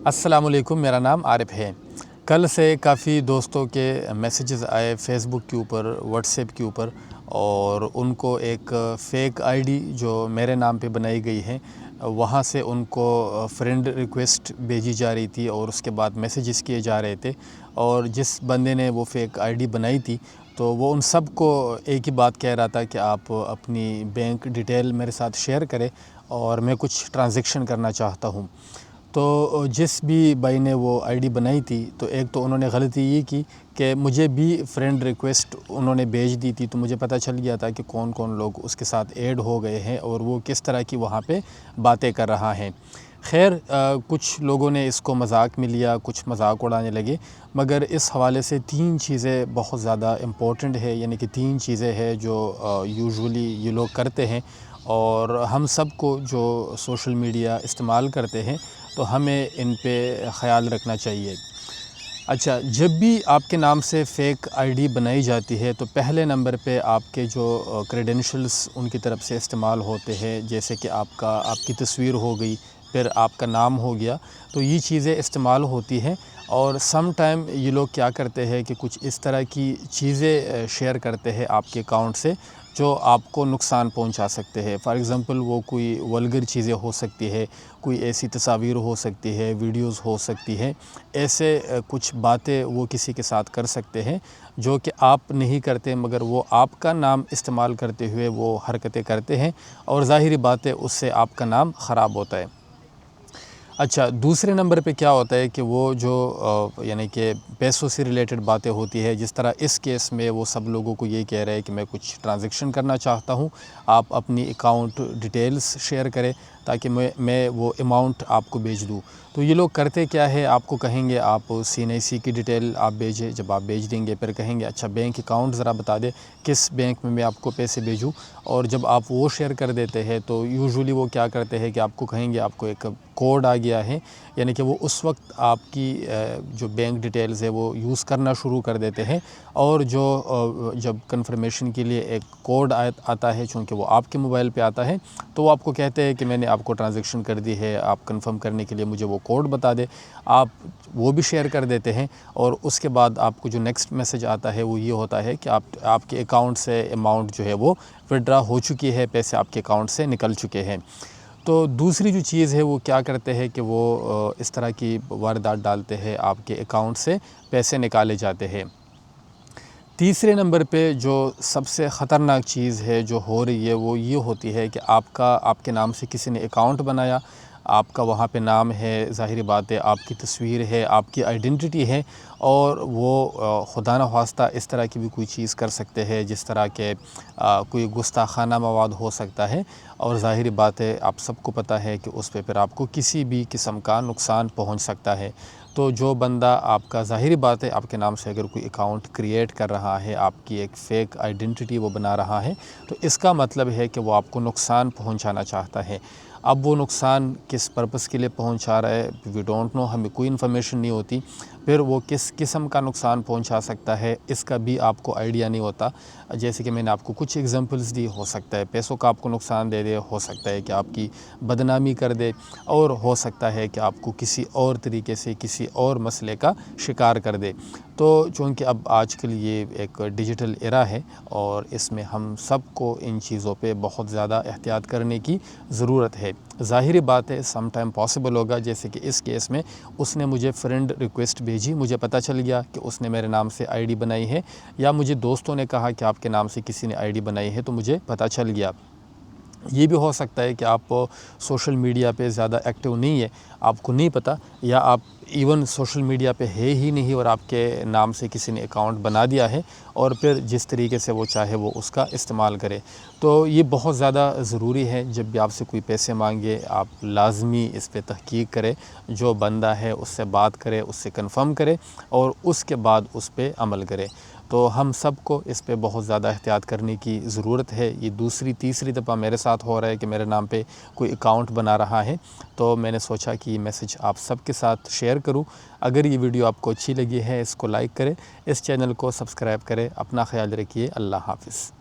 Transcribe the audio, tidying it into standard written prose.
السلام علیکم، میرا نام عارف ہے۔ کل سے کافی دوستوں کے میسیجز آئے فیس بک کے اوپر، واٹس ایپ کے اوپر، اور ان کو ایک فیک آئی ڈی جو میرے نام پہ بنائی گئی ہے وہاں سے ان کو فرینڈ ریکویسٹ بھیجی جا رہی تھی اور اس کے بعد میسیجز کیے جا رہے تھے، اور جس بندے نے وہ فیک آئی ڈی بنائی تھی تو وہ ان سب کو ایک ہی بات کہہ رہا تھا کہ آپ اپنی بینک ڈیٹیل میرے ساتھ شیئر کریں اور میں کچھ ٹرانزیکشن کرنا چاہتا ہوں۔ تو جس بھی بھائی نے وہ آئی ڈی بنائی تھی تو ایک تو انہوں نے غلطی یہ کی کہ مجھے بھی فرینڈ ریکویسٹ انہوں نے بھیج دی تھی، تو مجھے پتہ چل گیا تھا کہ کون کون لوگ اس کے ساتھ ایڈ ہو گئے ہیں اور وہ کس طرح کی وہاں پہ باتیں کر رہا ہے۔ خیر، کچھ لوگوں نے اس کو مذاق میں لیا، کچھ مذاق اڑانے لگے، مگر اس حوالے سے 3 چیزیں بہت زیادہ امپورٹنٹ ہے، یعنی کہ 3 چیزیں ہیں جو یوزولی یہ لوگ کرتے ہیں، اور ہم سب کو جو سوشل میڈیا استعمال کرتے ہیں تو ہمیں ان پہ خیال رکھنا چاہیے۔ اچھا، جب بھی آپ کے نام سے فیک آئی ڈی بنائی جاتی ہے تو پہلے نمبر پہ آپ کے جو کریڈینشلز ان کی طرف سے استعمال ہوتے ہیں، جیسے کہ آپ کی تصویر ہو گئی، پھر آپ کا نام ہو گیا، تو یہ چیزیں استعمال ہوتی ہیں، اور سم ٹائم یہ لوگ کیا کرتے ہیں کہ کچھ اس طرح کی چیزیں شیئر کرتے ہیں آپ کے اکاؤنٹ سے جو آپ کو نقصان پہنچا سکتے ہیں۔ فار ایگزامپل وہ کوئی ولگر چیزیں ہو سکتی ہے، کوئی ایسی تصاویر ہو سکتی ہے، ویڈیوز ہو سکتی ہے، ایسے کچھ باتیں وہ کسی کے ساتھ کر سکتے ہیں جو کہ آپ نہیں کرتے، مگر وہ آپ کا نام استعمال کرتے ہوئے وہ حرکتیں کرتے ہیں، اور ظاہری بات ہے اس سے آپ کا نام خراب ہوتا ہے۔ اچھا، دوسرے نمبر پہ کیا ہوتا ہے کہ وہ جو یعنی کہ پیسوں سے ریلیٹڈ باتیں ہوتی ہے، جس طرح اس کیس میں وہ سب لوگوں کو یہ کہہ رہے ہیں کہ میں کچھ ٹرانزیکشن کرنا چاہتا ہوں، آپ اپنی اکاؤنٹ ڈیٹیلز شیئر کریں تاکہ میں وہ اماؤنٹ آپ کو بھیج دوں۔ تو یہ لوگ کرتے کیا ہے، آپ کو کہیں گے آپ CNIC کی ڈیٹیل آپ بھیجیں، جب آپ بھیج دیں گے پھر کہیں گے اچھا بینک اکاؤنٹ ذرا بتا دیں کس بینک میں آپ کو پیسے بھیجوں، اور جب آپ وہ شیئر کر دیتے ہیں تو یوزولی وہ کیا کرتے ہیں کہ آپ کو کہیں گے آپ کو ایک کوڈ آ گیا ہے، یعنی کہ وہ اس وقت آپ کی جو بینک ڈیٹیلز ہے وہ یوز کرنا شروع کر دیتے ہیں، اور جب کنفرمیشن کے لیے ایک کوڈ آتا ہے، چونکہ وہ آپ کے موبائل پہ آتا ہے، تو وہ آپ کو کہتے ہیں کہ میں نے آپ کو ٹرانزیکشن کر دی ہے، آپ کنفرم کرنے کے لیے مجھے وہ کوڈ بتا دے، آپ وہ بھی شیئر کر دیتے ہیں، اور اس کے بعد آپ کو جو نیکسٹ میسج آتا ہے وہ یہ ہوتا ہے کہ آپ کے اکاؤنٹ سے اماؤنٹ جو ہے وہ وڈرا ہو چکی ہے، پیسے آپ کے اکاؤنٹ سے نکل چکے ہیں۔ تو دوسری جو چیز ہے وہ کیا کرتے ہیں کہ وہ اس طرح کی واردات ڈالتے ہیں، آپ کے اکاؤنٹ سے پیسے نکالے جاتے ہیں۔ تیسرے نمبر پہ جو سب سے خطرناک چیز ہے جو ہو رہی ہے وہ یہ ہوتی ہے کہ آپ کے نام سے کسی نے اکاؤنٹ بنایا، آپ کا وہاں پہ نام ہے، ظاہری بات ہے آپ کی تصویر ہے، آپ کی آئیڈینٹی ہے، اور وہ خدا نخواستہ اس طرح کی بھی کوئی چیز کر سکتے ہیں جس طرح کہ کوئی گستاخانہ مواد ہو سکتا ہے، اور ظاہری بات ہے آپ سب کو پتہ ہے کہ اس پہ پھر آپ کو کسی بھی قسم کا نقصان پہنچ سکتا ہے۔ تو جو بندہ آپ کا ظاہری بات ہے آپ کے نام سے اگر کوئی اکاؤنٹ کریٹ کر رہا ہے، آپ کی ایک فیک آئیڈینٹی وہ بنا رہا ہے، تو اس کا مطلب ہے کہ وہ آپ کو نقصان پہنچانا چاہتا ہے۔ اب وہ نقصان کس پرپس کے لیے پہنچا رہا ہے وی ڈونٹ نو، ہمیں کوئی انفارمیشن نہیں ہوتی، پھر وہ کس قسم کا نقصان پہنچا سکتا ہے اس کا بھی آپ کو آئیڈیا نہیں ہوتا۔ جیسے کہ میں نے آپ کو کچھ ایگزامپلز دی، ہو سکتا ہے پیسوں کا آپ کو نقصان دے دے، ہو سکتا ہے کہ آپ کی بدنامی کر دے، اور ہو سکتا ہے کہ آپ کو کسی اور طریقے سے کسی اور مسئلے کا شکار کر دے۔ تو چونکہ اب آج کل یہ ایک ڈیجیٹل ایرا ہے، اور اس میں ہم سب کو ان چیزوں پہ بہت زیادہ احتیاط کرنے کی ضرورت ہے۔ ظاہری بات ہے سم ٹائم پاسبل ہوگا، جیسے کہ اس کیس میں اس نے مجھے فرینڈ ریکویسٹ بھیجی، مجھے پتہ چل گیا کہ اس نے میرے نام سے آئی ڈی بنائی ہے، یا مجھے دوستوں نے کہا کہ آپ کے نام سے کسی نے آئی ڈی بنائی ہے تو مجھے پتہ چل گیا۔ یہ بھی ہو سکتا ہے کہ آپ سوشل میڈیا پہ زیادہ ایکٹیو نہیں ہے، آپ کو نہیں پتہ، یا آپ ایون سوشل میڈیا پہ ہے ہی نہیں اور آپ کے نام سے کسی نے اکاؤنٹ بنا دیا ہے، اور پھر جس طریقے سے وہ چاہے وہ اس کا استعمال کرے۔ تو یہ بہت زیادہ ضروری ہے، جب بھی آپ سے کوئی پیسے مانگے آپ لازمی اس پہ تحقیق کرے، جو بندہ ہے اس سے بات کرے، اس سے کنفرم کرے، اور اس کے بعد اس پہ عمل کرے۔ تو ہم سب کو اس پہ بہت زیادہ احتیاط کرنے کی ضرورت ہے۔ یہ دوسری تیسری دفعہ میرے ساتھ ہو رہا ہے کہ میرے نام پہ کوئی اکاؤنٹ بنا رہا ہے، تو میں نے سوچا کہ یہ میسج آپ سب کے ساتھ شیئر کروں۔ اگر یہ ویڈیو آپ کو اچھی لگی ہے اس کو لائک کریں، اس چینل کو سبسکرائب کریں، اپنا خیال رکھیے، اللہ حافظ۔